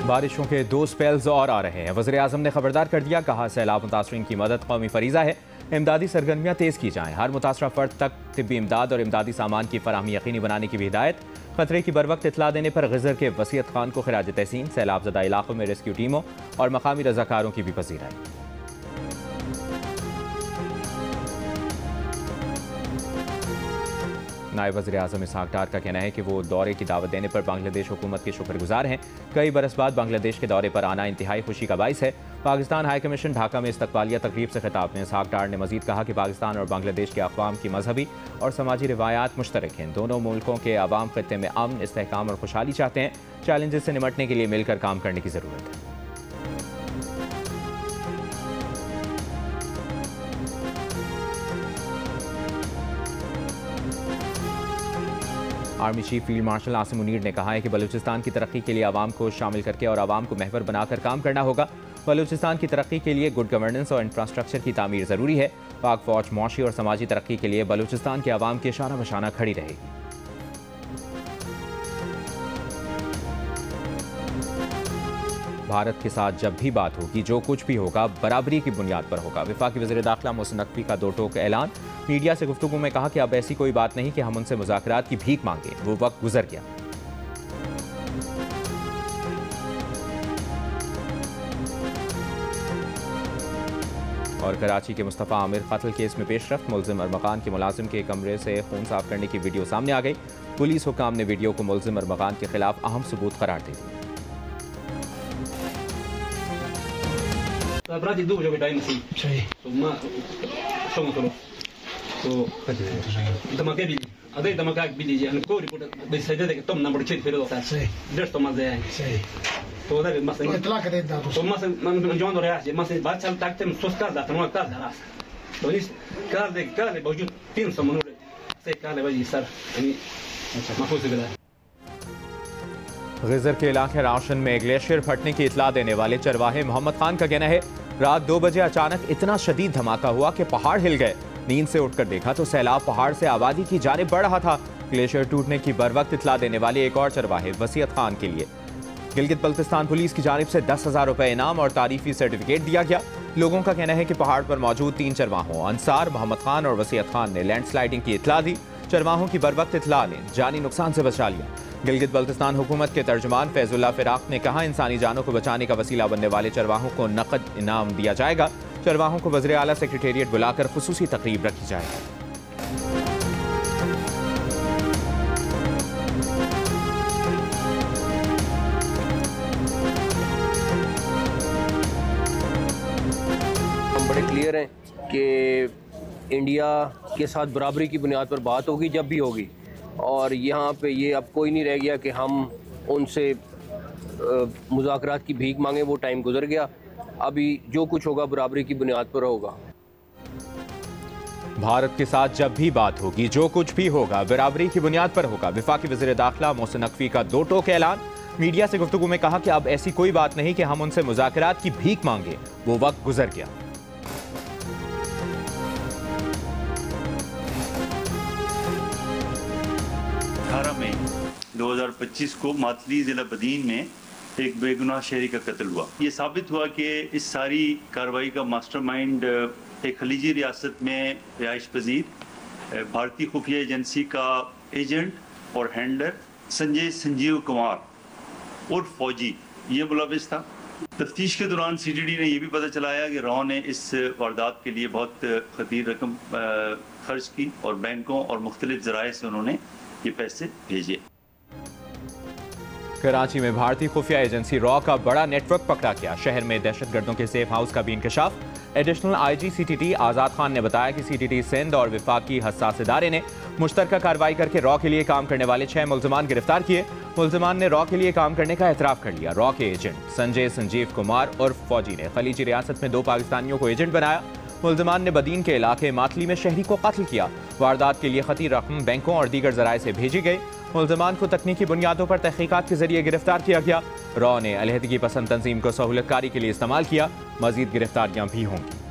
बारिशों के 2 स्पेल्स और आ रहे हैं। वज़ीर-ए-आज़म ने खबरदार कर दिया, कहा सैलाब मुतासरीन की मदद कौमी फरीज़ा है, इमदादी सरगर्मियाँ तेज़ की जाएँ। हर मुतासरा फ़र्द तक तिब्बी इमदाद और इमदादी सामान की फराहमी यकीनी बनाने की भी हिदायत। खतरे की बर वक्त इतला देने पर ग़िज़र के वसीयत खान को खिराज तहसीन। सैलाब ज़दा इलाकों में रेस्क्यू टीमों और मकामी रज़ाकारों की भी पज़ीराई। नायब वज़ीर-ए-आज़म इसहाक़ डार का कहना है कि वो दौरे की दावत देने पर बांग्लादेश हुकूमत के शुक्रगुजार हैं। कई बरस बाद बांग्लादेश के दौरे पर आना इंतहाई खुशी का बाइस है। पाकिस्तान हाई कमीशन ढाका में इस्तकबालिया तकरीब से खिताब में इसहाक़ डार ने मजीद कहा कि पाकिस्तान और बांग्लादेश के अक़वाम की मजहबी और समाजी रिवायात मुश्तरक हैं। दोनों मुल्कों के अवाम खित्ते में अमन, इस्तेहकाम और खुशहाली चाहते हैं। चैलेंजेस से निमटने के लिए मिलकर काम करने की ज़रूरत है। Army chief field marshal Asim Munir ने कहा है कि बलूचिस्तान की तरक्की के लिए आवाम को शामिल करके और आवाम को महवर बनाकर काम करना होगा। बलूचिस्तान की तरक्की के लिए गुड गवर्नेंस और इंफ्रास्ट्रक्चर की तामीर ज़रूरी है। पाक फौज मौशी और समाजी तरक्की के लिए बलूचिस्तान के आवाम के शाना बशाना खड़ी रहेगी। भारत के साथ जब भी बात होगी, जो कुछ भी होगा बराबरी की बुनियाद पर होगा। वफाकी वज़ीर दाखिला मोहसिन नकवी का दो टोक ऐलान। मीडिया से गुफ्तगू में कहा कि अब ऐसी कोई बात नहीं कि हम उनसे मुज़ाकरात की भीख मांगे, वो वक्त गुजर गया। और कराची के मुस्तफ़ा आमिर कत्ल केस में पेशरफ्त। मुलजिम अरमगान के मुलाजिम के कमरे से खून साफ करने की वीडियो सामने आ गई। पुलिस हुकाम ने वीडियो को मुलजिम अरमगान के खिलाफ अहम सबूत करार दे दिया। ग़िज़र के इलाके राशन में ग्लेशियर फटने की इतला देने वाले चरवाहे मोहम्मद खान का कहना है, रात 2 बजे अचानक इतना शदीद धमाका हुआ कि पहाड़ हिल गए। नींद से उठकर देखा तो सैलाब पहाड़ से आबादी की जानिब बढ़ रहा था। ग्लेशियर टूटने की बर वक्त इतला देने वाले एक और चरवाहे वसीयत खान के लिए गिलगित बल्तिस्तान पुलिस की जानिब से 10,000 रुपए इनाम और तारीफी सर्टिफिकेट दिया गया। लोगों का कहना है कि पहाड़ पर मौजूद 3 चरवाहों अंसार, मोहम्मद खान और वसीयत खान ने लैंडस्लाइडिंग की इतला दी। चरवाहों की बर वक्त इतला ने जानी नुकसान से बचा लिया। गिलगित बल्तिस्तान हुकूमत के तर्जुमान फैजुल्लाह फिराक ने कहा, इंसानी जानों को बचाने का वसीला बनने वाले चरवाहों को नकद इनाम दिया जाएगा। चरवाहों को वज़ीर आला सेक्रेटेरिएट बुलाकर खुसूसी तकरीब रखी जाएगी। हम बड़े क्लियर हैं कि इंडिया के साथ बराबरी की बुनियाद पर बात होगी जब भी होगी, और यहाँ पे ये अब कोई नहीं रह गया कि हम उनसे मुज़ाकरात की भीख मांगे। वो टाइम गुजर गया। अभी जो कुछ होगा बराबरी की बुनियाद पर होगा। भारत के साथ जब भी बात होगी, जो कुछ भी होगा बराबरी की बुनियाद पर होगा। वफाकी वज़ीर दाखिला मोहसिन नकवी का दो टोक ऐलान। मीडिया से गुफ्तगू में कहा कि अब ऐसी कोई बात नहीं कि हम उनसे मुज़ाकरात की भीख मांगे, वो वक्त गुजर गया। 18 मई 2025 को मातली ज़िला बदीन में एक बेगुनाह शहरी का कत्ल हुआ। ये साबित हुआ कि इस सारी कार्रवाई का मास्टरमाइंड एक खलीजी रियासत में रिहाइश पजीर भारतीय खुफिया एजेंसी का एजेंट और हैंडलर संजीव कुमार और फौजी ये मुलविस था। तफ्तीश के दौरान CTD ने यह भी पता चलाया कि रॉ ने इस वारदात के लिए बहुत खतीर रकम खर्च की और बैंकों और मुख्तलिफ ज़राए से उन्होंने ये पैसे भेजे। कराची में भारतीय खुफिया एजेंसी रॉ का बड़ा नेटवर्क पकड़ा गया। शहर में दहशतगर्दों के सेफ हाउस का भी इंकशाफ। एडिशनल IG CTT आज़ाद खान ने बताया कि CTT सिंध और विफाकी हसास इदारे ने मुश्तरका कार्रवाई करके रॉ के लिए काम करने वाले 6 मुल्ज़िमान गिरफ्तार किए। मुल्ज़िमान ने रॉ के लिए काम करने का एतराफ़ कर लिया। रॉ के एजेंट संजीव कुमार और फौजी ने खलीजी रियासत में 2 पाकिस्तानियों को एजेंट बनाया। मुल्ज़िमान ने बदीन के इलाके मातली में शहरी को कत्ल किया। वारदात के लिए खती रकम बैंकों और दीगर ज़राए से भेजी गई। मुल्ज़िमान को तकनीकी बुनियादों पर तहकीकात के जरिए गिरफ्तार किया गया। रॉ ने अलहदगी पसंद तंजीम को सहूलतकारी के लिए इस्तेमाल किया। मजीद गिरफ्तारियां भी होंगी।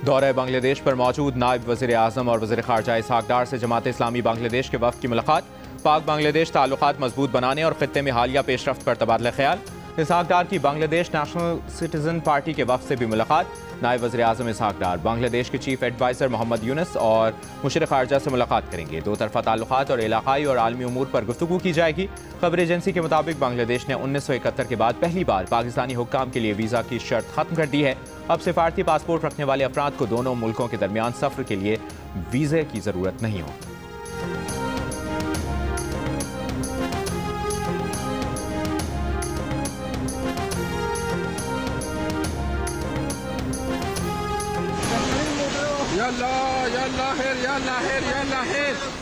दौरे बांग्लादेश पर मौजूद नायब वज़ीर आज़म और वज़ीर ख़ारजा इसहाक़ डार से जमात इस्लामी बांग्लादेश के वफ़द की मुलाकात। पाक बांग्लादेश ताल्लुकात मजबूत बनाने और ख़ित्ते में हालिया पेशरफ्त पर तबादला ख्याल। इसहाक़ डार की बांग्लादेश नेशनल सिटीज़न पार्टी के वफ़द से भी मुलाकात। नायब वज़ीर आज़म इसहाक़ डार बांग्लादेश के चीफ एडवाइज़र मोहम्मद यूनुस और मुशर्रिफ़ ख़ारजा से मुलाकात करेंगे। दो तरफ़ा ताल्लुकात और इलाक़ाई और आलमी उमूर पर गुफ्तगू की जाएगी। खबर एजेंसी के मुताबिक बांग्लादेश ने 1971 के बाद पहली बार पाकिस्तानी हुक्काम के लिए वीज़ा की शर्त ख़त्म कर दी है। अब सिफारती पासपोर्ट रखने वाले अफराद को दोनों मुल्कों के दरमियान सफ़र के लिए वीज़े की ज़रूरत नहीं होगी।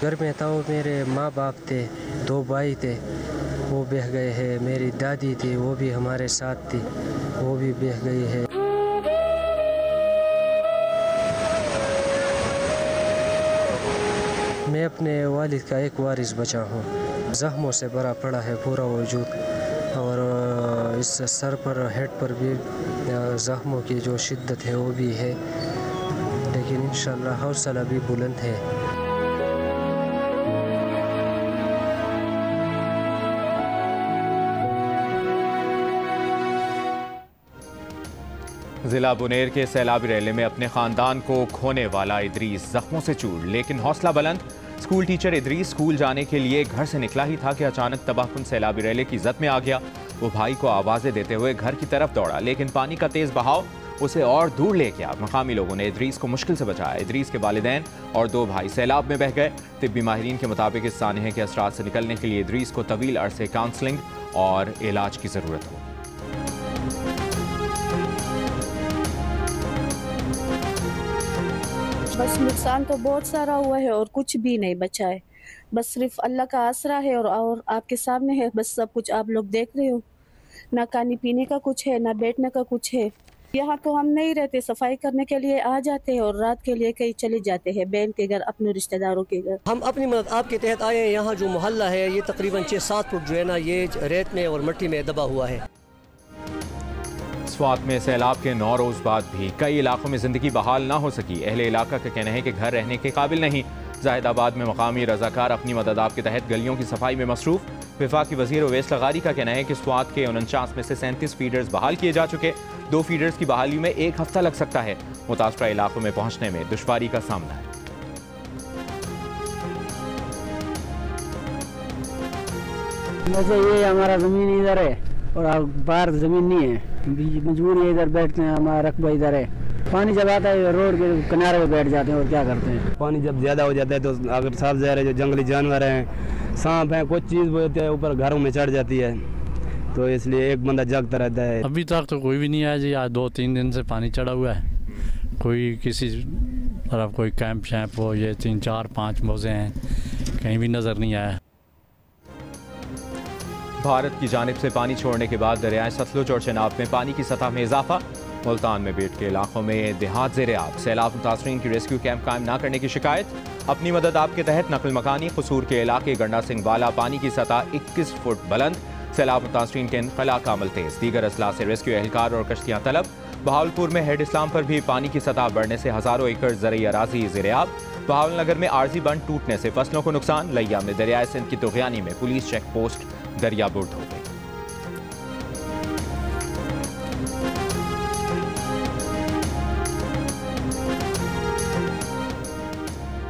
घर में था वो, मेरे माँ बाप थे, 2 भाई थे, वो बह गए हैं। मेरी दादी थी, वो भी हमारे साथ थी, वो भी बह गई है। मैं अपने वालिद का एक वारिस बचा हूँ। जख्मों से भरा पड़ा है पूरा वजूद, और इस सर पर, हेड पर भी जख्मों की जो शिद्दत है वो भी है, लेकिन इंशाअल्लाह हौसला भी बुलंद है। जिला बुनेर के सैलाबी रैले में अपने खानदान को खोने वाला इदरीस जख्मों से चूर, लेकिन हौसला बुलंद। स्कूल टीचर इदरीस स्कूल जाने के लिए घर से निकला ही था कि अचानक तबाहकुन सैलाबी रैले की जद में आ गया। वो भाई को आवाज़ें देते हुए घर की तरफ दौड़ा, लेकिन पानी का तेज़ बहाव उसे और दूर ले गया। मकामी लोगों ने इदरीस को मुश्किल से बचाया। इदरीस के वालिदैन और 2 भाई सैलाब में बह गए। तिब्बी माहिरीन के मुताबिक इस सानहे के असरात से निकलने के लिए इदरीस को तवील अरसे काउंसलिंग और इलाज की ज़रूरत हो। बस नुकसान तो बहुत सारा हुआ है और कुछ भी नहीं बचा है। बस सिर्फ अल्लाह का आसरा है और आपके सामने है। बस सब कुछ आप लोग देख रहे हो। ना खाने पीने का कुछ है, ना बैठने का कुछ है। यहाँ तो हम नहीं रहते, सफाई करने के लिए आ जाते हैं और रात के लिए कहीं चले जाते हैं बहन के घर, अपने रिश्तेदारों के घर। हम अपनी मदद आपके तहत आए हैं। यहाँ जो मोहल्ला है ये तकरीबन 6-7 फुट जो है ना, ये रेत में और मिट्टी में दबा हुआ है। स्वात में सैलाब के 9 रोज़ बाद भी कई इलाकों में ज़िंदगी बहाल ना हो सकी। अहले इलाका का कहना है कि घर रहने के काबिल नहीं। जाहिदाबाद में मकामी रजाकार अपनी मदद आप के तहत गलियों की सफाई में मसरूफ़। वफाकी वज़ीर ओवैस लगारी का कहना है कि स्वात के 49 में से 37 फीडर्स बहाल किए जा चुके। 2 फीडर्स की बहाली में 1 हफ्ता लग सकता है। मुतासरा इलाकों में पहुँचने में दुश्वारी का सामना है। वैसे ये हमारा ज़मीन इधर है और बाहर ज़मीन नहीं है, मजबूर है इधर बैठते हैं। हमारा रकबा इधर है। पानी जब आता है रोड के किनारे पे बैठ जाते हैं और क्या करते हैं। पानी जब ज़्यादा हो जाता है तो अगर साफ ज़ाहिर है जो जंगली जानवर हैं, सांप हैं, कुछ चीज़ बोलते हैं ऊपर घरों में चढ़ जाती है, तो इसलिए एक बंदा जागता रहता है। अभी तक तो कोई भी नहीं आया जी। आज 2-3 दिन से पानी चढ़ा हुआ है। कोई किसी तरफ कोई कैंप शैंप हो, ये 3-4-5 मौजे हैं, कहीं भी नज़र नहीं आया। भारत की जानिब से पानी छोड़ने के बाद दरियाए सतलुज और चेनाब में पानी की सतह में इजाफा। मुल्तान में बेट के इलाकों में देहात ज़ेरे आब। सैलाब मुतासरीन की रेस्क्यू कैंप कायम न करने की शिकायत। अपनी मदद आपके तहत नकल मकानी। कसूर के इलाके गंडा सिंह वाला पानी की सतह 21 फुट बुलंद। सैलाब मुतासरीन के इनखला का अमल तेज। दीगर अजला से रेस्क्यू एहलकार और कश्तियाँ तलब। बहावलपुर में हेड इस्लाम पर भी पानी की सतह बढ़ने से हज़ारों एकड़ ज़रई अराजी ज़ेरे आब। बहावलनगर में आरजी बंद टूटने से फसलों को नुकसान। लिया में दरियाए सिंध की तुग़यानी में पुलिस चेक पोस्ट दरियाबुर्द हो गई।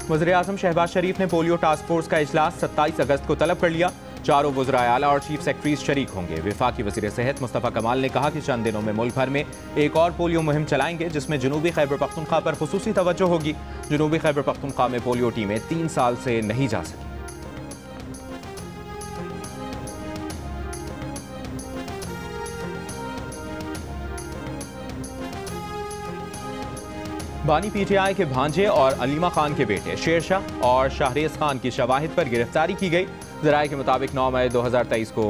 वज़ीर-ए-आज़म शहबाज शरीफ ने पोलियो टास्क फोर्स का इजलास 27 अगस्त को तलब कर लिया। चारों वज़राए आला और चीफ सेक्रेटरीज शरीक होंगे। वफाकी वज़ीर सेहत मुस्तफ़ा कमाल ने कहा कि चंद दिनों में मुल्क भर में एक और पोलियो मुहिम चलाएंगे, जिसमें जनूबी खैबर पख्तूनख्वा पर खुसूसी तवज्जो होगी। जनूबी खैबर पख्तूनख्वा में पोलियो टीमें 3 साल से नहीं जा सकी। बानी पीटीआई के भांजे और अलीमा खान के बेटे शेरशाह और शाहरेज खान की शवाहिद पर गिरफ्तारी की गई। ज़राए के मुताबिक 9 मई 2023 को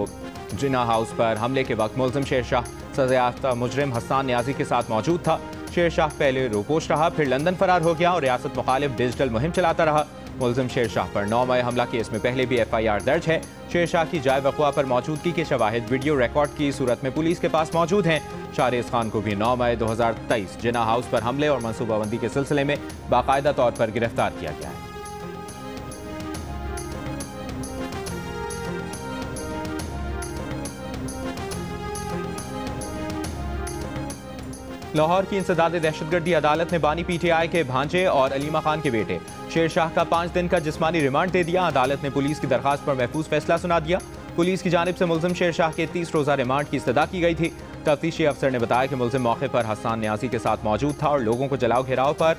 जिन्ना हाउस पर हमले के वक्त मुलजिम शेरशाह सज़ा-याफ्ता मुजरिम हसन न्याजी के साथ मौजूद था। शेरशाह पहले रूपोश रहा, फिर लंदन फरार हो गया और रियासत मुखालिफ डिजिटल मुहिम चलाता रहा। मुलजिम शेर शाह पर 9 मई हमला केस में पहले भी FIR दर्ज है। शेर शाह की जाए वक़्वा पर मौजूदगी के शवाहिद वीडियो रिकॉर्ड की सूरत में पुलिस के पास मौजूद हैं। शाहरेज़ खान को भी 9 मई 2023 जिन्ना हाउस पर हमले और मनसूबाबंदी के सिलसिले में बाकायदा तौर पर गिरफ्तार किया गया है। लाहौर की इंसदाद दहशतगर्दी अदालत ने बानी PTI के भांजे और अलीमा खान के बेटे शेर शाह का 5 दिन का जिस्मानी रिमांड दे दिया। अदालत ने पुलिस की दरखास्त पर महफूज फैसला सुना दिया। पुलिस की जानिब से मुलजिम शेर शाह के 30 रोज़ा रिमांड की इस्तदा की गई थी। तफ्तीशी अफसर ने बताया कि मुलजिम मौके पर हसन न्याजी के साथ मौजूद था और लोगों को जलाओ घेराव पर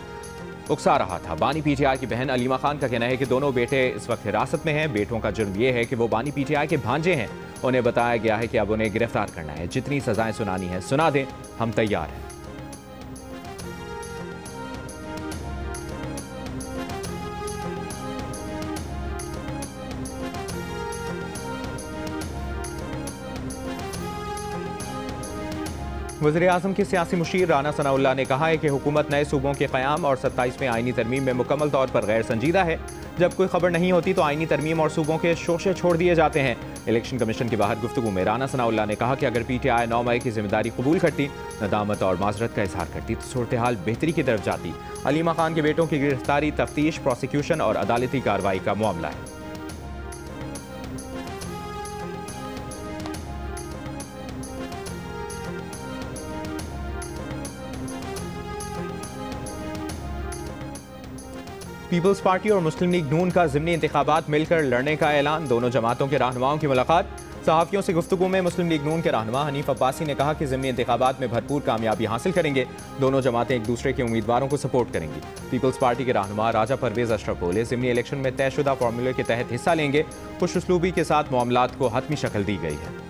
उकसा रहा था। बानी PTI की बहन अलीमा खान का कहना है कि दोनों बेटे इस वक्त हिरासत में हैं। बेटों का जुर्म यह है कि वो बानी PTI के भांजे हैं। उन्हें बताया गया है कि अब उन्हें गिरफ्तार करना है। जितनी सजाएं सुनानी है सुना दें, हम तैयार हैं। वज़ीर-ए-आज़म के सियासी मुशीर राना सनाउल्लाह ने कहा है कि हुकूमत नए सूबों के क़याम और 27वें आईनी तरमीम में मुकम्मल तौर पर गैर संजीदा है। जब कोई खबर नहीं होती तो आईनी तरमीम और सूबों के शोशे छोड़ दिए जाते हैं। इलेक्शन कमीशन के बाहर गुफ्तगू में राना सनाउल्लाह ने कहा कि अगर PTI 9 मई की जिम्मेदारी कबूल करती, नदामत और माजरत का इजहार करती तो सूरत हाल बेहतरी की तरफ जाती। अलीमा खान के बेटों की गिरफ्तारी तफ्तीश, प्रोसिक्यूशन और अदालती कार्रवाई का मामला है। पीपल्स पार्टी और मुस्लिम लीग नून का ज़िमनी इंतखाबात मिलकर लड़ने का ऐलान। दोनों जमातों के रहनुमाओं की मुलाकात। सहाफ़ियों से गुफ्तगू में मुस्लिम लीग नून के रहनुमा हनीफ अब्बासी ने कहा कि ज़िमनी इंतखाबात में भरपूर कामयाबी हासिल करेंगे। दोनों जमातें एक दूसरे के उम्मीदवारों को सपोर्ट करेंगी। पीपल्स पार्टी के रहनुमा राजा परवेज अशरफ बोले, ज़िमनी इलेक्शन में तयशुदा फार्मूले के तहत हिस्सा लेंगे। खुश उसलूबी के साथ मामलात को हतमी शक्ल दी गई है।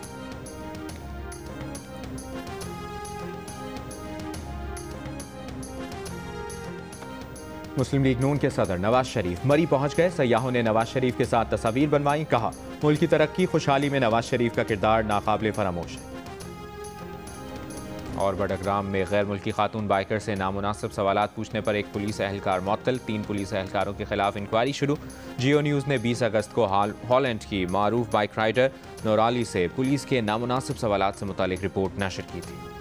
मुस्लिम लीग नून के सदर नवाज शरीफ मरी पहुंच गए। सयाहों ने नवाज शरीफ के साथ तस्वीर बनवाई। कहा, मुल्क की तरक्की खुशहाली में नवाज शरीफ का किरदार नाकाबिले फरामोश है। और बडग्राम में गैर मुल्की खातून बाइकर से नामुनासिब सवालात पूछने पर एक पुलिस एहलकार मुअत्तल। 3 पुलिस एहलकारों के खिलाफ इंक्वायरी शुरू। जियो न्यूज़ ने 20 अगस्त को हॉलैंड की मारूफ बाइक राइडर नोराली से पुलिस के नामुनासिब सवालात से मुतालिक रिपोर्ट नशर की थी।